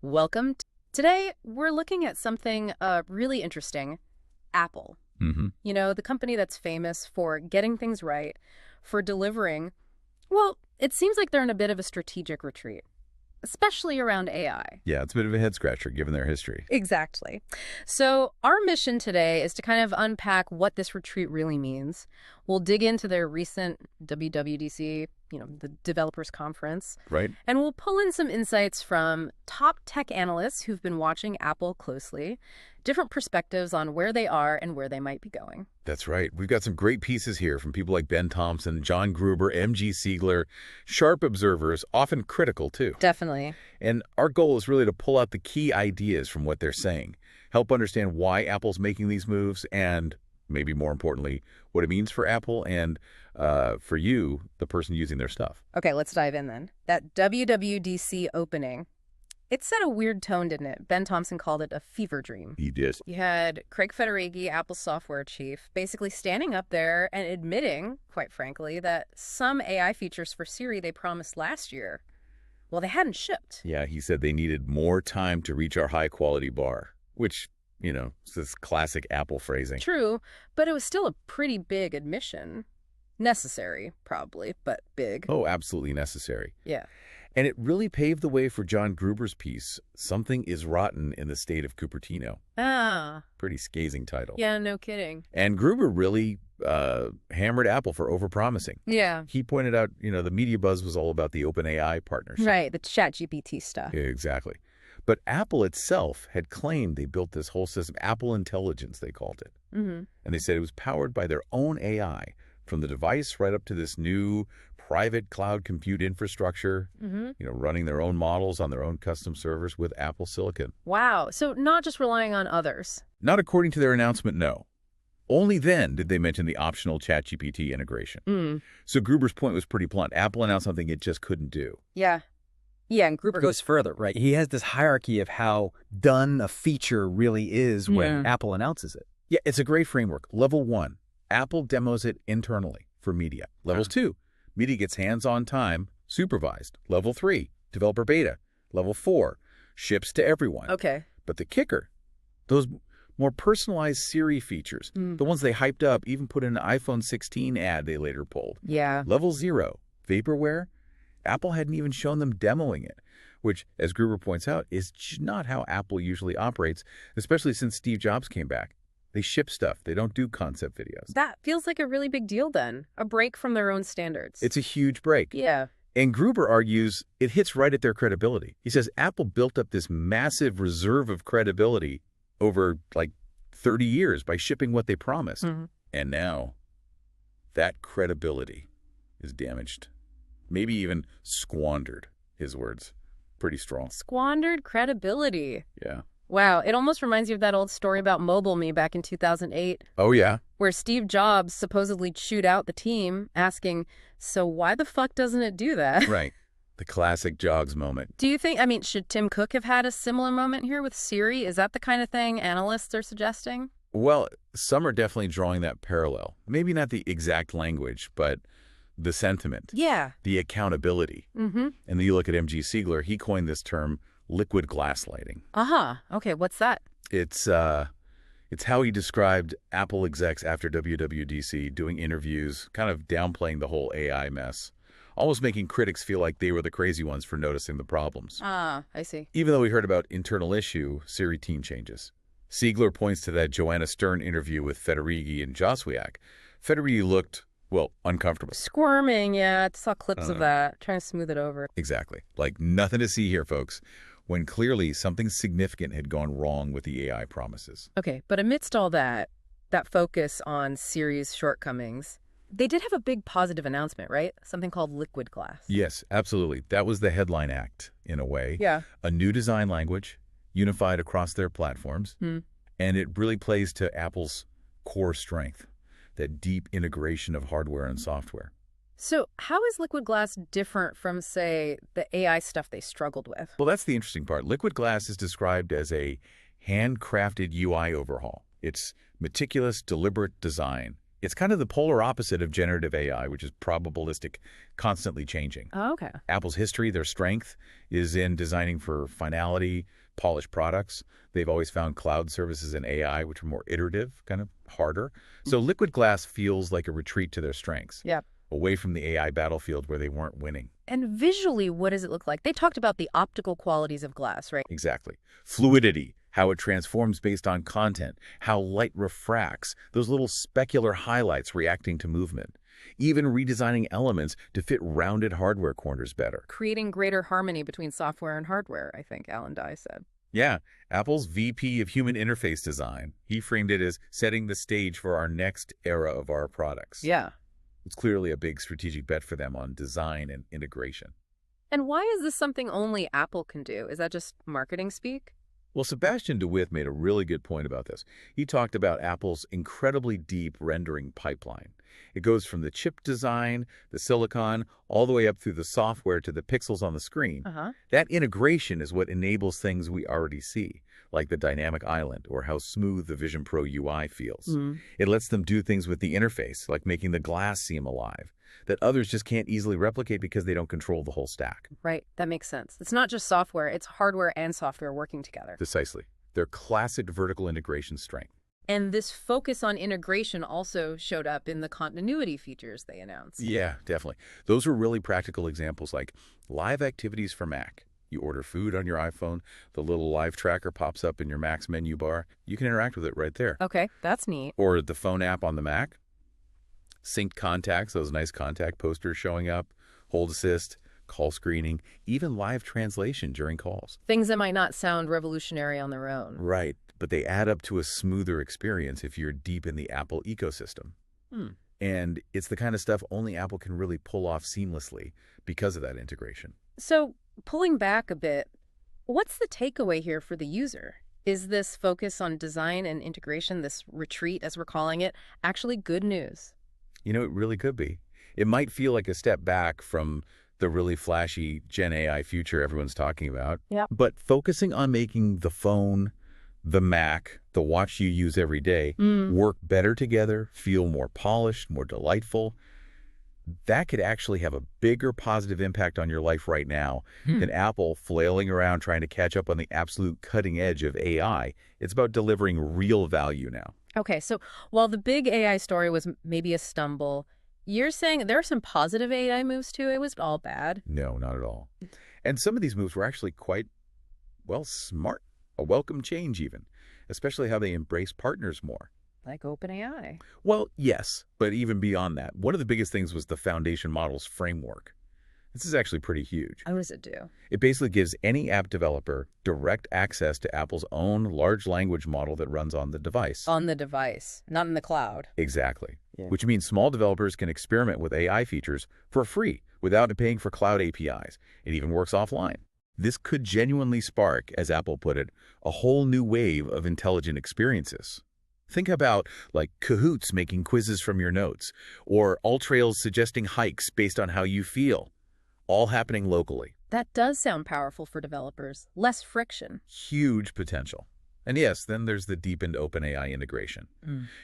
Welcome. Today, we're looking at something really interesting, Apple. You know, the company that's famous for getting things right, for delivering. Well, it seems like they're in a bit of a strategic retreat, especially around AI. Yeah, it's a bit of a head-scratcher given their history. Exactly. So our mission today is to kind of unpack what this retreat really means. We'll dig into their recent WWDC, the developers conference, Right? and we'll pull in some insights from top tech analysts who've been watching Apple closely, different perspectives on where they are and where they might be going. That's right. We've got some great pieces here from people like Ben Thompson, John Gruber, M.G. Siegler, sharp observers, often critical too. Definitely. And our goal is really to pull out the key ideas from what they're saying, help understand why Apple's making these moves, and maybe more importantly, what it means for Apple and for you, the person using their stuff. Okay, let's dive in then. That WWDC opening, it set a weird tone, didn't it? Ben Thompson called it a fever dream. He did. You had Craig Federighi, Apple's software chief, basically standing up there and admitting, quite frankly, that some AI features for Siri they promised last year, well, they hadn't shipped. Yeah, he said they needed more time to reach our high-quality bar, which, is this classic Apple phrasing. True, but it was still a pretty big admission. Necessary, probably, but big. Oh, absolutely necessary. Yeah. And it really paved the way for John Gruber's piece, Something is Rotten in the State of Cupertino. Ah. Pretty scathing title. Yeah, no kidding. And Gruber really hammered Apple for overpromising. Yeah. He pointed out, the media buzz was all about the OpenAI partnership. Right, the ChatGPT stuff. Yeah, exactly. But Apple itself had claimed they built this whole system, Apple Intelligence, they called it. Mm-hmm. And they said it was powered by their own AI, from the device right up to this new private cloud compute infrastructure, running their own models on their own custom servers with Apple Silicon. Wow, so not just relying on others. Not according to their announcement, no. Only then did they mention the optional ChatGPT integration. So Gruber's point was pretty blunt. Apple announced something it just couldn't do. Yeah. Yeah, and Gruber goes further, right? He has this hierarchy of how done a feature really is when Apple announces it. Yeah, it's a great framework. Level 1, Apple demos it internally for media. Levels 2, media gets hands-on time, supervised. Level 3, developer beta. Level 4, ships to everyone. Okay. But the kicker, those more personalized Siri features, the ones they hyped up, even put in an iPhone 16 ad they later pulled. Yeah. Level 0, vaporware, Apple hadn't even shown them demoing it, which, as Gruber points out, is not how Apple usually operates, especially since Steve Jobs came back. They ship stuff. They don't do concept videos. That feels like a really big deal then, a break from their own standards. It's a huge break. Yeah. And Gruber argues it hits right at their credibility. He says Apple built up this massive reserve of credibility over, 30 years by shipping what they promised. And now that credibility is damaged. Maybe even squandered, his words. Pretty strong. Squandered credibility. Yeah. Wow, it almost reminds you of that old story about Mobile Me back in 2008. Oh, yeah? Where Steve Jobs supposedly chewed out the team, asking, so why the fuck doesn't it do that? Right. The classic Jobs moment. Do you think, should Tim Cook have had a similar moment here with Siri? Is that the kind of thing analysts are suggesting? Well, some are definitely drawing that parallel. Maybe not the exact language, but the sentiment. Yeah. The accountability. And then you look at M.G. Siegler, he coined this term liquid glass lighting. Okay, what's that? It's how he described Apple execs after WWDC doing interviews, kind of downplaying the whole AI mess, almost making critics feel like they were the crazy ones for noticing the problems. I see. Even though we heard about internal issue, Siri team changes. Siegler points to that Joanna Stern interview with Federighi and Joswiak. Federighi looked, uncomfortable. Squirming, yeah. I saw clips of that, trying to smooth it over. Exactly. Nothing to see here, folks, when clearly something significant had gone wrong with the AI promises. Okay, but amidst all that focus on Siri's shortcomings, they did have a big positive announcement, right? Something called liquid glass. Yes, absolutely. That was the headline act, in a way. Yeah. A new design language, unified across their platforms, and it really plays to Apple's core strength, that deep integration of hardware and software. So how is liquid glass different from, say, the AI stuff they struggled with? Well, that's the interesting part. Liquid glass is described as a handcrafted UI overhaul. It's meticulous, deliberate design, It's kind of the polar opposite of generative AI, which is probabilistic, constantly changing. Oh, okay. Apple's history, their strength, is in designing for finality, polished products. They've always found cloud services and AI, which are more iterative, kind of harder. So liquid glass feels like a retreat to their strengths. Yeah. Away from the AI battlefield where they weren't winning. And visually, what does it look like? They talked about the optical qualities of glass, right? Exactly. Fluidity, how it transforms based on content, how light refracts, those little specular highlights reacting to movement, even redesigning elements to fit rounded hardware corners better. Creating greater harmony between software and hardware, I think Alan Dye said. Yeah, Apple's VP of Human Interface Design, he framed it as setting the stage for our next era of our products. Yeah. It's clearly a big strategic bet for them on design and integration. And why is this something only Apple can do? Is that just marketing speak? Well, Sebastian DeWitt made a really good point about this. He talked about Apple's incredibly deep rendering pipeline. It goes from the chip design, the silicon, all the way up through the software to the pixels on the screen. That integration is what enables things we already see, like the dynamic island or how smooth the Vision Pro UI feels. It lets them do things with the interface, like making the glass seem alive, that others just can't easily replicate because they don't control the whole stack. Right. That makes sense. It's not just software. It's hardware and software working together. Precisely. Their classic vertical integration strength. And this focus on integration also showed up in the continuity features they announced. Yeah, definitely. Those were really practical examples like live activities for Mac. You order food on your iPhone, the little live tracker pops up in your Mac's menu bar. You can interact with it right there. Okay, that's neat. Or the phone app on the Mac. Synced contacts, those nice contact posters showing up, hold assist, call screening, even live translation during calls. Things that might not sound revolutionary on their own. Right, but they add up to a smoother experience if you're deep in the Apple ecosystem. And it's the kind of stuff only Apple can really pull off seamlessly because of that integration. So, pulling back a bit, what's the takeaway here for the user? Is this focus on design and integration, this retreat as we're calling it, actually good news? You know, it really could be. It might feel like a step back from the really flashy Gen AI future everyone's talking about. Yeah. But focusing on making the phone, the Mac, the watch you use every day, work better together, feel more polished, more delightful, that could actually have a bigger positive impact on your life right now than Apple flailing around trying to catch up on the absolute cutting edge of AI. It's about delivering real value now. Okay, so while the big AI story was maybe a stumble, you're saying there are some positive AI moves too? It was all bad? No, not at all. And some of these moves were actually quite, well, smart. A welcome change even, especially how they embrace partners more. Like OpenAI. Well, yes, but even beyond that, one of the biggest things was the foundation models framework. This is actually pretty huge. What does it do? It basically gives any app developer direct access to Apple's own large language model that runs on the device. On the device, not in the cloud. Exactly. Yeah. Which means small developers can experiment with AI features for free without paying for cloud APIs. It even works offline. This could genuinely spark, as Apple put it, a whole new wave of intelligent experiences. Think about, like, Cahoots making quizzes from your notes, or AllTrails suggesting hikes based on how you feel, all happening locally. That does sound powerful for developers. Less friction. Huge potential. And yes, then there's the deepened OpenAI integration.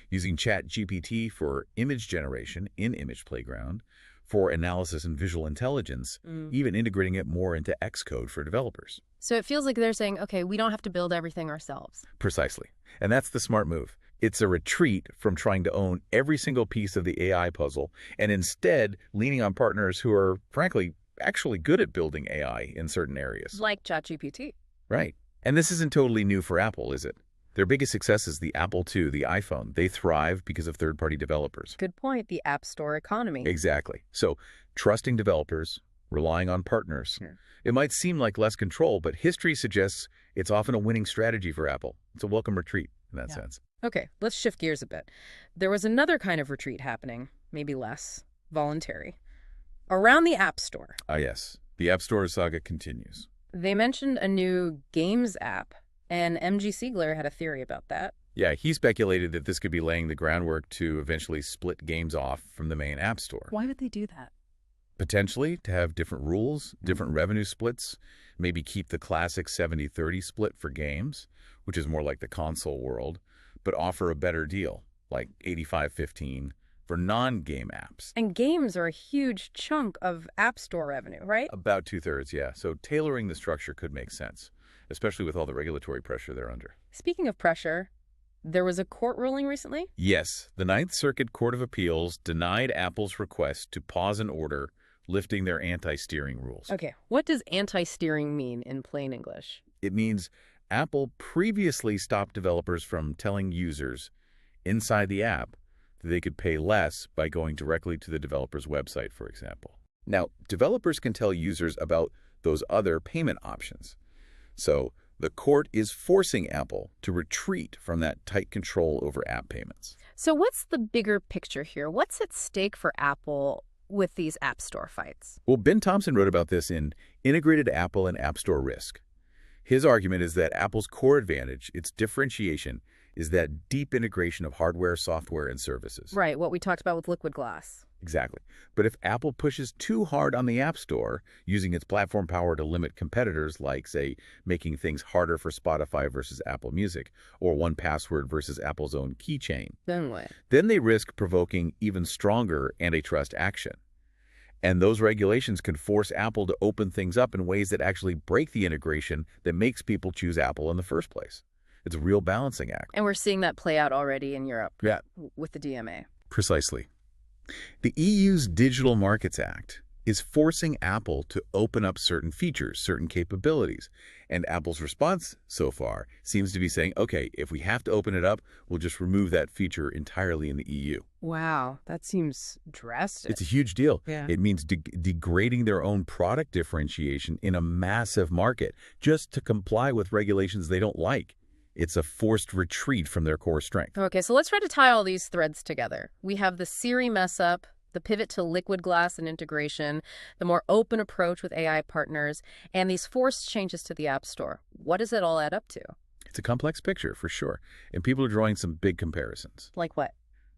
Using ChatGPT for image generation in Image Playground, for analysis and visual intelligence, even integrating it more into Xcode for developers. So it feels like they're saying, okay, we don't have to build everything ourselves. Precisely. And that's the smart move. It's a retreat from trying to own every single piece of the AI puzzle and instead leaning on partners who are, frankly, actually good at building AI in certain areas. Like ChatGPT. Right. And this isn't totally new for Apple, is it? Their biggest success is the Apple II, the iPhone. They thrive because of third-party developers. Good point. The App Store economy. Exactly. So trusting developers, relying on partners. It might seem like less control, but history suggests it's often a winning strategy for Apple. It's a welcome retreat in that sense. Okay, let's shift gears a bit. There was another kind of retreat happening, maybe less voluntary, around the App Store. Ah, yes. The App Store saga continues. They mentioned a new games app, and MG Siegler had a theory about that. Yeah, he speculated that this could be laying the groundwork to eventually split games off from the main App Store. Why would they do that? Potentially to have different rules, different revenue splits, maybe keep the classic 70-30 split for games, which is more like the console world, but offer a better deal, like 85-15 for non-game apps. And games are a huge chunk of App Store revenue, right? About 2/3, yeah. So tailoring the structure could make sense, especially with all the regulatory pressure they're under. Speaking of pressure, there was a court ruling recently? Yes, the Ninth Circuit Court of Appeals denied Apple's request to pause an order lifting their anti-steering rules. Okay, what does anti-steering mean in plain English? It means Apple previously stopped developers from telling users inside the app that they could pay less by going directly to the developer's website, for example. Now, developers can tell users about those other payment options. So the court is forcing Apple to retreat from that tight control over app payments. So what's the bigger picture here? What's at stake for Apple with these App Store fights? Well, Ben Thompson wrote about this in Integrated Apple and App Store Risk. His argument is that Apple's core advantage, its differentiation, is that deep integration of hardware, software, and services. Right, what we talked about with Liquid Glass. Exactly. But if Apple pushes too hard on the App Store, using its platform power to limit competitors like, say, making things harder for Spotify versus Apple Music, or 1Password versus Apple's own keychain, Then what? then they risk provoking even stronger antitrust action. And those regulations can force Apple to open things up in ways that actually break the integration that makes people choose Apple in the first place. It's a real balancing act. And we're seeing that play out already in Europe. Yeah. With the DMA. Precisely. The EU's Digital Markets Act is forcing Apple to open up certain features, certain capabilities. And Apple's response so far seems to be saying, okay, if we have to open it up, we'll just remove that feature entirely in the EU. Wow, that seems drastic. It's a huge deal. Yeah. It means degrading their own product differentiation in a massive market just to comply with regulations they don't like. It's a forced retreat from their core strength. Okay, so let's try to tie all these threads together. We have the Siri mess up, the pivot to liquid glass and integration, the more open approach with AI partners, and these forced changes to the App Store. What does it all add up to? It's a complex picture, for sure. And people are drawing some big comparisons. Like what?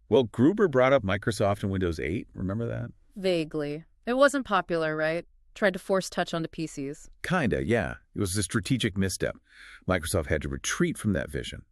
Well, Gruber brought up Microsoft and Windows 8. Remember that? Vaguely. It wasn't popular, right? Tried to force touch onto PCs. Kinda, yeah. It was a strategic misstep. Microsoft had to retreat from that vision.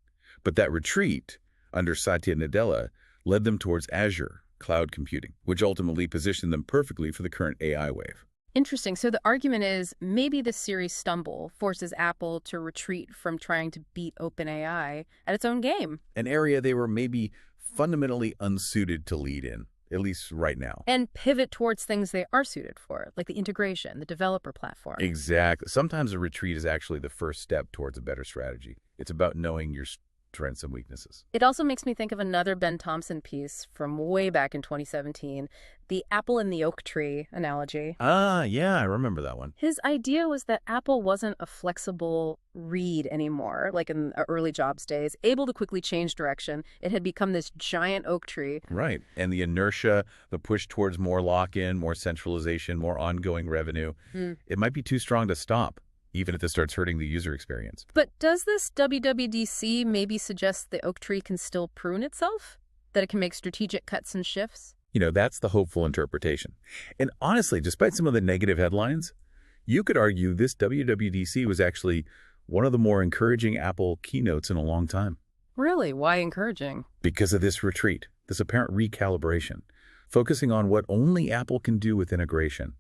But that retreat, under Satya Nadella, led them towards Azure, cloud computing, which ultimately positioned them perfectly for the current AI wave. Interesting. So the argument is maybe this Siri stumble forces Apple to retreat from trying to beat OpenAI at its own game. An area they were maybe fundamentally unsuited to lead in, at least right now. And pivot towards things they are suited for, like the integration, the developer platform. Exactly. Sometimes a retreat is actually the first step towards a better strategy. It's about knowing your strengths and weaknesses. It also makes me think of another Ben Thompson piece from way back in 2017, the apple in the oak tree analogy. Ah, yeah, I remember that one. His idea was that Apple wasn't a flexible reed anymore, like in the early Jobs days, able to quickly change direction. It had become this giant oak tree. Right. And the inertia, the push towards more lock-in, more centralization, more ongoing revenue, it might be too strong to stop, even if this starts hurting the user experience. But does this WWDC maybe suggest the oak tree can still prune itself? That it can make strategic cuts and shifts? You know, that's the hopeful interpretation. And honestly, despite some of the negative headlines, you could argue this WWDC was actually one of the more encouraging Apple keynotes in a long time. Really? Why encouraging? Because of this retreat, this apparent recalibration, focusing on what only Apple can do with integration,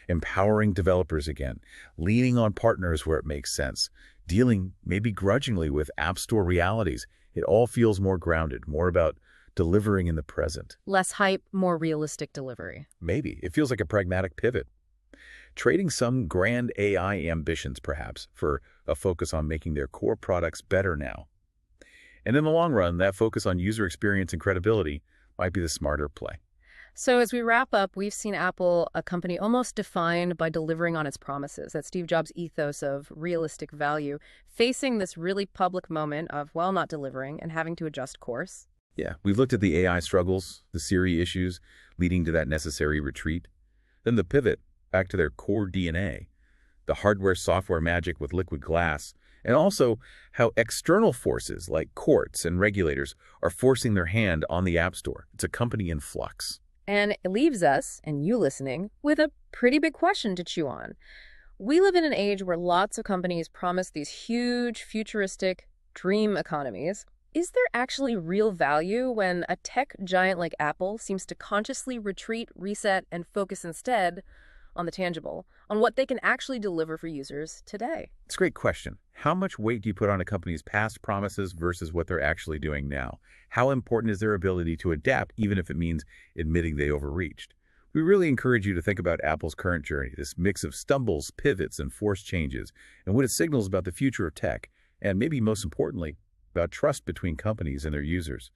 empowering developers again, leaning on partners where it makes sense, dealing maybe grudgingly with App Store realities. It all feels more grounded, more about delivering in the present. Less hype, more realistic delivery. Maybe. It feels like a pragmatic pivot. Trading some grand AI ambitions, perhaps, for a focus on making their core products better now. And in the long run, that focus on user experience and credibility might be the smarter play. So as we wrap up, we've seen Apple, a company almost defined by delivering on its promises, that Steve Jobs' ethos of realistic value, facing this really public moment of, well, not delivering and having to adjust course. Yeah, we've looked at the AI struggles, the Siri issues leading to that necessary retreat, then the pivot back to their core DNA, the hardware-software magic with liquid glass, and also how external forces like courts and regulators are forcing their hand on the App Store. It's a company in flux. And it leaves us, and you listening, with a pretty big question to chew on. We live in an age where lots of companies promise these huge, futuristic dream economies. Is there actually real value when a tech giant like Apple seems to consciously retreat, reset, and focus instead on the tangible, on what they can actually deliver for users today? It's a great question. How much weight do you put on a company's past promises versus what they're actually doing now? How important is their ability to adapt, even if it means admitting they overreached? We really encourage you to think about Apple's current journey, this mix of stumbles, pivots, and forced changes, and what it signals about the future of tech, and maybe most importantly, about trust between companies and their users.